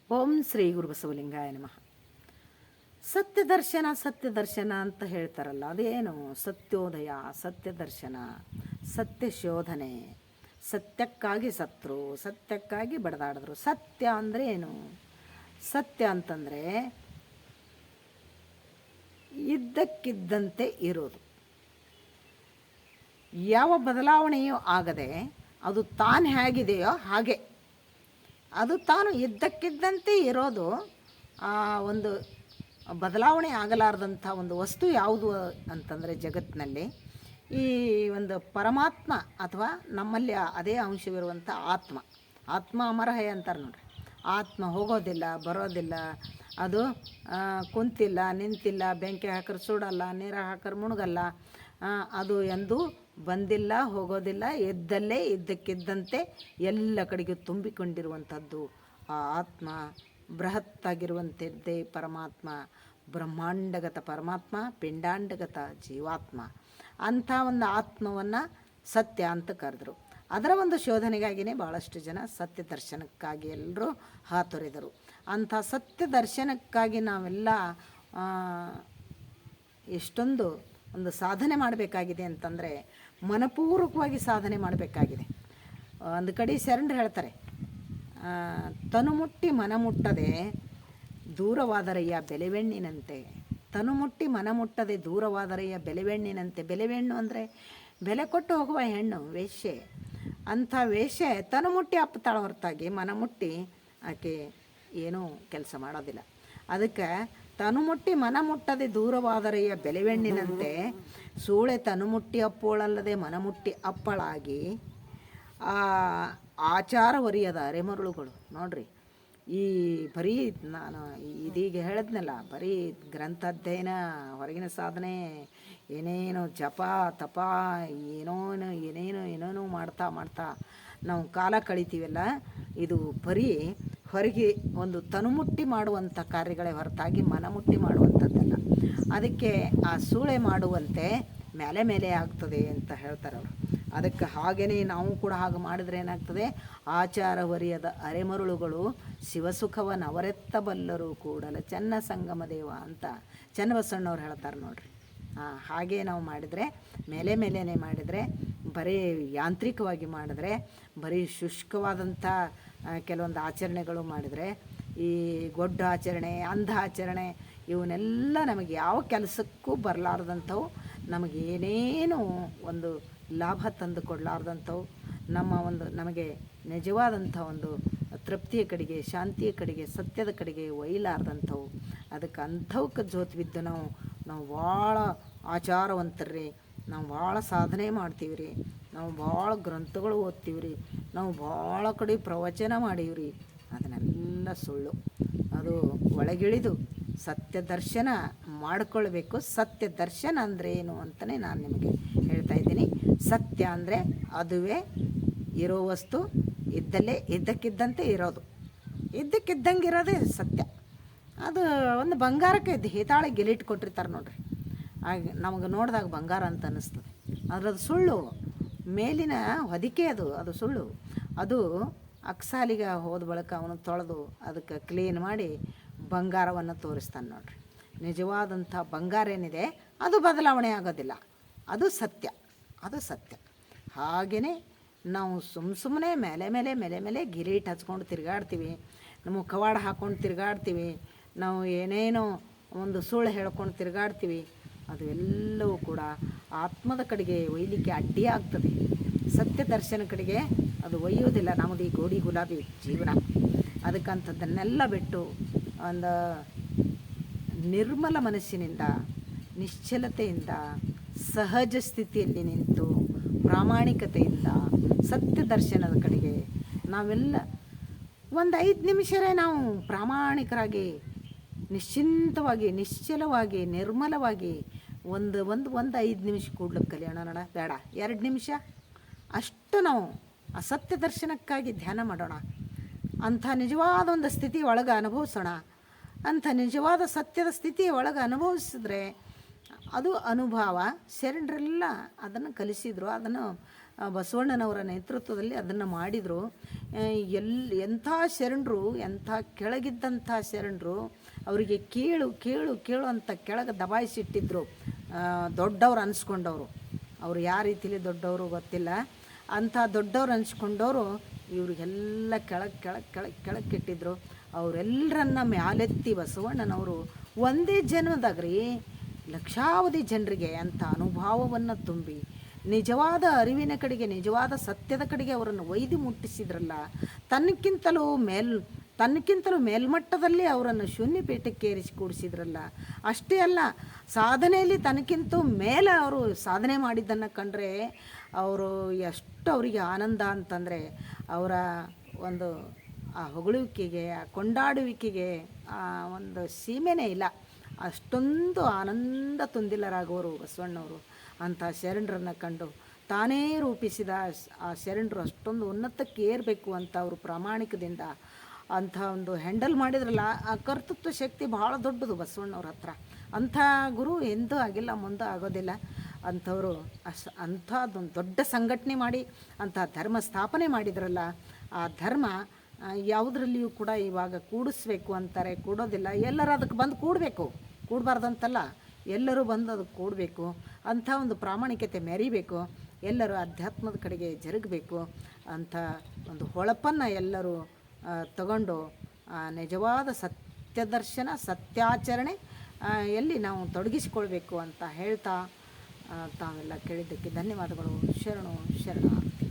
ಓಂ ಶ್ರೀ ಗುರು ಬಸವಲಿಂಗಾಯ ನಮಃ. ಸತ್ಯದರ್ಶನ ಸತ್ಯದರ್ಶನ ಅಂತ ಹೇಳ್ತಾರಲ್ಲ, ಅದೇನು? ಸತ್ಯೋದಯ, ಸತ್ಯದರ್ಶನ, ಸತ್ಯ ಶೋಧನೆ, ಸತ್ಯಕ್ಕಾಗಿ ಸತ್ರು, ಸತ್ಯಕ್ಕಾಗಿ ಬಡದಾಡಿದ್ರು. ಸತ್ಯ ಅಂದರೆ ಏನು? ಸತ್ಯ ಅಂತಂದರೆ ಇದ್ದಕ್ಕಿದ್ದಂತೆ ಇರೋದು, ಯಾವ ಬದಲಾವಣೆಯೂ ಆಗದೆ ಅದು ತಾನು ಹೇಗಿದೆಯೋ ಹಾಗೆ ಅದು ತಾನು ಇದ್ದಕ್ಕಿದ್ದಂತೆ ಇರೋದು. ಆ ಒಂದು ಬದಲಾವಣೆ ಆಗಲಾರ್ದಂಥ ಒಂದು ವಸ್ತು ಯಾವುದು ಅಂತಂದರೆ ಜಗತ್ತಿನಲ್ಲಿ ಈ ಒಂದು ಪರಮಾತ್ಮ, ಅಥವಾ ನಮ್ಮಲ್ಲಿ ಅದೇ ಅಂಶವಿರುವಂಥ ಆತ್ಮ. ಆತ್ಮ ಅಮರಹೇ ಅಂತಾರೆ ನೋಡ್ರಿ. ಆತ್ಮ ಹೋಗೋದಿಲ್ಲ, ಬರೋದಿಲ್ಲ, ಅದು ಕುಂತಿಲ್ಲ, ನಿಂತಿಲ್ಲ, ಬೆಂಕಿ ಹಾಕರು ಸುಡಲ್ಲ, ನೀರು ಹಾಕರು ಮುಳುಗಲ್ಲ, ಅದು ಎಂದೂ ಬಂದಿಲ್ಲ, ಹೋಗೋದಿಲ್ಲ, ಎದ್ದಲ್ಲೇ ಇದ್ದಕ್ಕಿದ್ದಂತೆ ಎಲ್ಲ ಕಡೆಗೂ ತುಂಬಿಕೊಂಡಿರುವಂಥದ್ದು ಆ ಆತ್ಮ. ಬೃಹತ್ತಾಗಿರುವಂಥದ್ದೇ ಪರಮಾತ್ಮ, ಬ್ರಹ್ಮಾಂಡಗತ ಪರಮಾತ್ಮ, ಪಿಂಡಾಂಡಗತ ಜೀವಾತ್ಮ. ಅಂಥ ಒಂದು ಆತ್ಮವನ್ನು ಸತ್ಯ ಅಂತ ಕರೆದ್ರು. ಅದರ ಒಂದು ಶೋಧನೆಗಾಗಿಯೇ ಭಾಳಷ್ಟು ಜನ ಸತ್ಯ ದರ್ಶನಕ್ಕಾಗಿ ಎಲ್ಲರೂ ಹಾತೊರೆದರು. ಅಂಥ ಸತ್ಯ ದರ್ಶನಕ್ಕಾಗಿ ನಾವೆಲ್ಲ ಎಷ್ಟೊಂದು ಒಂದು ಸಾಧನೆ ಮಾಡಬೇಕಾಗಿದೆ ಅಂತಂದರೆ, ಮನಪೂರ್ವಕವಾಗಿ ಸಾಧನೆ ಮಾಡಬೇಕಾಗಿದೆ. ಒಂದು ಕಡೆ ಶರಣರು ಹೇಳ್ತಾರೆ, ತನು ಮುಟ್ಟಿ ಮನ ಮುಟ್ಟದೆ ದೂರವಾದರಯ್ಯ ಬೆಲೆವೆಣ್ಣಿನಂತೆ. ತನು ಮುಟ್ಟಿ ಮನ ಮುಟ್ಟದೆ ದೂರವಾದರಯ್ಯ ಬೆಲೆವೆಣ್ಣಿನಂತೆ. ಬೆಲೆವೆಣ್ಣು ಅಂದರೆ ಬೆಲೆ ಕೊಟ್ಟು ಹೋಗುವ ಹೆಣ್ಣು, ವೇಶ್ಯೆ. ಅಂಥ ವೇಶ್ಯೆ ತನು ಮುಟ್ಟಿ ಅಪ್ಪತಾಳ ಹೊರತಾಗಿ ಮನ ಮುಟ್ಟಿ ಆಕೆ ಏನೂ ಕೆಲಸ ಮಾಡೋದಿಲ್ಲ. ಅದಕ್ಕೆ ತನು ಮುಟ್ಟಿ ಮನ ಮುಟ್ಟದೆ ದೂರವಾದರೆಯ ಬೆಲೆವೆಣ್ಣಿನಂತೆ ಸೂಳೆ ತನು ಮುಟ್ಟಿ ಅಪ್ಪೋಳಲ್ಲದೆ ಮನ ಮುಟ್ಟಿ ಅಪ್ಪಳಾಗಿ ಆಚಾರವರಿಯದ ಅರೆಮರುಳುಗಳು. ನೋಡ್ರಿ, ಈ ಬರೀ ನಾನು ಇದೀಗ ಹೇಳಿದ್ನಲ್ಲ, ಬರೀ ಗ್ರಂಥ ಅಧ್ಯಯನ, ಹೊರಗಿನ ಸಾಧನೆ, ಏನೇನು ಜಪ ತಪ, ಏನೇನೋ ಮಾಡ್ತಾ ನಾವು ಕಾಲ ಕಳಿತೀವಲ್ಲ, ಇದು ಬರೀ ಹೊರಗೆ ಒಂದು ತನುಮುಟ್ಟಿ ಮಾಡುವಂಥ ಕಾರ್ಯಗಳೇ ಹೊರತಾಗಿ ಮನಮುಟ್ಟಿ ಮಾಡುವಂಥದ್ದಲ್ಲ. ಅದಕ್ಕೆ ಆ ಸೂಳೆ ಮಾಡುವಂತೆ ಮೇಲೆ ಆಗ್ತದೆ ಅಂತ ಹೇಳ್ತಾರೆ ಅವರು. ಅದಕ್ಕೆ ಹಾಗೆಯೇ ನಾವು ಕೂಡ ಹಾಗೆ ಮಾಡಿದ್ರೆ ಏನಾಗ್ತದೆ? ಆಚಾರ ಹೊರಿಯದ ಅರೆಮರುಳುಗಳು ಶಿವಸುಖವನ್ನು ಅವರೆತ್ತಬಲ್ಲರು ಕೂಡಲ ಚೆನ್ನ ಸಂಗಮ ದೇವ ಅಂತ ಚನ್ನಬಸವಣ್ಣವ್ರು ಹೇಳ್ತಾರೆ ನೋಡ್ರಿ. ಹಾಗೆ ನಾವು ಮಾಡಿದರೆ, ಮೇಲೆನೇ ಮಾಡಿದರೆ, ಬರೀ ಯಾಂತ್ರಿಕವಾಗಿ ಮಾಡಿದ್ರೆ, ಬರೀ ಶುಷ್ಕವಾದಂಥ ಕೆಲವೊಂದು ಆಚರಣೆಗಳು ಮಾಡಿದರೆ, ಈ ಗೊಡ್ಡ ಆಚರಣೆ, ಅಂಧ ಆಚರಣೆ, ಇವನ್ನೆಲ್ಲ ನಮಗೆ ಯಾವ ಕೆಲಸಕ್ಕೂ ಬರಲಾರ್ದಂಥವು, ನಮಗೇನೇನು ಒಂದು ಲಾಭ ತಂದು ಕೊಡಲಾರ್ದಂಥವು, ನಮಗೆ ನಿಜವಾದಂಥ ಒಂದು ತೃಪ್ತಿಯ ಕಡೆಗೆ, ಶಾಂತಿಯ ಕಡೆಗೆ, ಸತ್ಯದ ಕಡೆಗೆ ಒಯ್ಲಾರ್ದಂಥವು. ಅದಕ್ಕೆ ಅಂಥವಕ್ಕೆ ಜೋತು ಬಿದ್ದು ನಾವು ಭಾಳ ಆಚಾರವಂತರ್ರಿ, ನಾವು ಭಾಳ ಸಾಧನೆ ಮಾಡ್ತೀವಿ ರೀ, ನಾವು ಭಾಳ ಗ್ರಂಥಗಳು ಓದ್ತೀವಿ ರೀ, ನಾವು ಭಾಳ ಕಡೆ ಪ್ರವಚನ ಮಾಡೀವಿ ರೀ. ಅದನ್ನೆಲ್ಲ ಸುಳ್ಳು. ಅದು ಒಳಗಿಳಿದು ಸತ್ಯ ದರ್ಶನ ಮಾಡಿಕೊಳ್ಬೇಕು. ಸತ್ಯ ದರ್ಶನ ಅಂದರೆ ಏನು ಅಂತಲೇ ನಾನು ನಿಮಗೆ ಹೇಳ್ತಾ ಇದ್ದೀನಿ. ಸತ್ಯ ಅಂದರೆ ಅದುವೇ ಇರೋ ವಸ್ತು, ಇದ್ದಲ್ಲೇ ಇದ್ದಕ್ಕಿದ್ದಂತೆ ಇರೋದು, ಇದ್ದಕ್ಕಿದ್ದಂಗೆ ಇರೋದೇ ಸತ್ಯ. ಅದು ಒಂದು ಬಂಗಾರಕ್ಕೆ ಹಿತಾಳೆ ಗೆಲಿಟ್ ಕೊಟ್ಟಿರ್ತಾರೆ ನೋಡ್ರಿ, ಆಗ ನಮಗೆ ನೋಡಿದಾಗ ಬಂಗಾರ ಅಂತ ಅನ್ನಿಸ್ತದೆ. ಆದರೆ ಅದು ಸುಳ್ಳು, ಮೇಲಿನ ಹೊದಿಕೆ ಅದು ಸುಳ್ಳು. ಅದು ಅಕ್ಸಾಲಿಗೆ ಹೋದ ಬಳಿಕ ಅವನು ತೊಳೆದು ಅದಕ್ಕೆ ಕ್ಲೀನ್ ಮಾಡಿ ಬಂಗಾರವನ್ನು ತೋರಿಸ್ತಾನೆ ನೋಡ್ರಿ. ನಿಜವಾದಂಥ ಬಂಗಾರ ಏನಿದೆ ಅದು ಬದಲಾವಣೆ ಆಗೋದಿಲ್ಲ, ಅದು ಸತ್ಯ. ಹಾಗೆಯೇ ನಾವು ಸುಮ್ಮನೆ ಮೇಲೆ ಗಿರೀಟ್ ಹಚ್ಕೊಂಡು ತಿರುಗಾಡ್ತೀವಿ, ನಮ್ಮ ಕವಾಡ ಹಾಕ್ಕೊಂಡು ತಿರುಗಾಡ್ತೀವಿ, ನಾವು ಏನೇನೋ ಒಂದು ಸುಳ್ಳು ಹೇಳ್ಕೊಂಡು ತಿರುಗಾಡ್ತೀವಿ. ಅದು ಎಲ್ಲವೂ ಕೂಡ ಆತ್ಮದ ಕಡೆಗೆ ಒಯ್ಯಲಿಕ್ಕೆ ಅಡ್ಡಿ ಆಗ್ತದೆ. ಸತ್ಯ ದರ್ಶನ ಕಡೆಗೆ ಅದು ಒಯ್ಯೋದಿಲ್ಲ. ನಮ್ಮದು ಈ ಗೋಡಿ ಗುಲಾಬಿ ಜೀವನ. ಅದಕ್ಕಂಥದ್ದನ್ನೆಲ್ಲ ಬಿಟ್ಟು ಒಂದು ನಿರ್ಮಲ ಮನಸ್ಸಿನಿಂದ, ನಿಶ್ಚಲತೆಯಿಂದ, ಸಹಜ ಸ್ಥಿತಿಯಲ್ಲಿ ನಿಂತು ಪ್ರಾಮಾಣಿಕತೆಯಿಂದ ಸತ್ಯ ದರ್ಶನದ ಕಡೆಗೆ ನಾವೆಲ್ಲ ಒಂದು 5 ನಿಮಿಷರೇ ನಾವು ಪ್ರಾಮಾಣಿಕರಾಗಿ, ನಿಶ್ಚಿಂತವಾಗಿ, ನಿಶ್ಚಲವಾಗಿ, ನಿರ್ಮಲವಾಗಿ ಒಂದು 5 ನಿಮಿಷ ಕೂಡ್ಲಿಕ್ಕೆ ಕಲಿಯೋಣ ನೋಡ. ಬೇಡ 2 ನಿಮಿಷ ಅಷ್ಟು ನಾವು ಆ ಸತ್ಯ ದರ್ಶನಕ್ಕಾಗಿ ಧ್ಯಾನ ಮಾಡೋಣ. ಅಂಥ ನಿಜವಾದ ಒಂದು ಸ್ಥಿತಿ ಒಳಗೆ ಅನುಭವಿಸೋಣ. ಅಂಥ ನಿಜವಾದ ಸತ್ಯದ ಸ್ಥಿತಿ ಒಳಗೆ ಅನುಭವಿಸಿದ್ರೆ ಅದು ಅನುಭವ. ಶರಣರೆಲ್ಲ ಅದನ್ನು ಕಲಿಸಿದ್ರು, ಅದನ್ನು ಬಸವಣ್ಣನವರ ನೇತೃತ್ವದಲ್ಲಿ ಅದನ್ನು ಮಾಡಿದರು. ಎಂಥ ಶರಣರು, ಎಂಥ ಕೆಳಗಿದ್ದಂಥ ಶರಣರು ಅವರಿಗೆ ಕೇಳು ಕೇಳು ಕೇಳು ಅಂತ ಕೆಳಗೆ ದಬಾಯಿಸಿಟ್ಟಿದ್ರು. ದೊಡ್ಡವ್ರು ಅನಿಸ್ಕೊಂಡವರು, ಅವರು ಯಾವ ರೀತಿಲಿ ದೊಡ್ಡವರು ಗೊತ್ತಿಲ್ಲ, ಅಂಥ ದೊಡ್ಡವ್ರು ಅನಿಸ್ಕೊಂಡವರು ಇವ್ರಿಗೆಲ್ಲ ಕೆಳಗೆ ಕೆಳಗೆ ಕೆಳಗೆ ಕೆಳಗೆ ಕೆಟ್ಟಿದ್ರು. ಅವರೆಲ್ಲರನ್ನ ಮ್ಯಾಲೆತ್ತಿ ಬಸವಣ್ಣನವರು ಒಂದೇ ಜನ್ಮದಾಗ ರೀ ಲಕ್ಷಾವಧಿ ಜನರಿಗೆ ಅಂಥ ಅನುಭವವನ್ನು ತುಂಬಿ ನಿಜವಾದ ಅರಿವಿನ ಕಡೆಗೆ, ನಿಜವಾದ ಸತ್ಯದ ಕಡೆಗೆ ಅವರನ್ನು ಒಯ್ದು ಮುಟ್ಟಿಸಿದ್ರಲ್ಲ. ತನ್ನಕ್ಕಿಂತಲೂ ಮೇಲ್ಮಟ್ಟದಲ್ಲಿ ಅವರನ್ನು ಶೂನ್ಯಪೀಠಕ್ಕೆ ಏರಿಸಿ ಕೂಡಿಸಿದ್ರಲ್ಲ. ಅಷ್ಟೇ ಅಲ್ಲ, ಸಾಧನೆಯಲ್ಲಿ ತನಕ್ಕಿಂತ ಮೇಲೆ ಅವರು ಸಾಧನೆ ಮಾಡಿದ್ದನ್ನು ಕಂಡ್ರೆ ಅವರು ಎಷ್ಟು ಅವರಿಗೆ ಆನಂದ ಅಂತಂದರೆ, ಅವರ ಒಂದು ಆ ಹೊಗಳುವಿಕೆಗೆ, ಆ ಕೊಂಡಾಡುವಿಕೆಗೆ ಆ ಒಂದು ಸೀಮೆನೇ ಇಲ್ಲ. ಅಷ್ಟೊಂದು ಆನಂದ ತುಂದಿಲರಾಗುವರು ಬಸವಣ್ಣವರು. ಅಂಥ ಶರಣರನ್ನು ಕಂಡು ತಾನೇ ರೂಪಿಸಿದ ಆ ಶರಣರು ಅಷ್ಟೊಂದು ಉನ್ನತಕ್ಕೆ ಏರಬೇಕು ಅಂತ ಅವರು ಪ್ರಾಮಾಣಿಕದಿಂದ ಅಂಥ ಒಂದು ಹ್ಯಾಂಡಲ್ ಮಾಡಿದ್ರಲ್ಲ. ಆ ಕರ್ತೃತ್ವ ಶಕ್ತಿ ಭಾಳ ದೊಡ್ಡದು ಬಸವಣ್ಣವ್ರ ಹತ್ರ. ಅಂಥ ಗುರು ಎಂದೂ ಆಗಿಲ್ಲ, ಮುಂದೆ ಆಗೋದಿಲ್ಲ. ಅಂಥವರು ಅಂಥದ್ದೊಂದು ದೊಡ್ಡ ಸಂಘಟನೆ ಮಾಡಿ ಅಂಥ ಧರ್ಮ ಸ್ಥಾಪನೆ ಮಾಡಿದ್ರಲ್ಲ. ಆ ಧರ್ಮ ಯಾವುದರಲ್ಲಿಯೂ ಕೂಡ ಇವಾಗ ಕೂಡಿಸ್ಬೇಕು ಅಂತಾರೆ, ಕೂಡೋದಿಲ್ಲ. ಎಲ್ಲರೂ ಅದಕ್ಕೆ ಬಂದು ಕೂಡಬೇಕು, ಕೂಡಬಾರ್ದಂತಲ್ಲ, ಎಲ್ಲರೂ ಬಂದು ಅದಕ್ಕೆ ಕೂಡಬೇಕು. ಅಂಥ ಒಂದು ಪ್ರಾಮಾಣಿಕತೆ ಮೆರಿಬೇಕು, ಎಲ್ಲರೂ ಅಧ್ಯಾತ್ಮದ ಕಡೆಗೆ ಜರುಗಬೇಕು ಅಂಥ ಒಂದು ಹೊಳಪನ್ನು ಎಲ್ಲರೂ ತಗೊಂಡು ನಿಜವಾದ ಸತ್ಯದರ್ಶನ, ಸತ್ಯಾಚರಣೆ ಎಲ್ಲಿ ನಾವು ತೊಡಗಿಸಿಕೊಳ್ಬೇಕು ಅಂತ ಹೇಳ್ತಾ ತಾವೆಲ್ಲ ಕೇಳಿದ್ದಕ್ಕೆ ಧನ್ಯವಾದಗಳು. ಶರಣು ಶರಣಾರ್ಥಿ.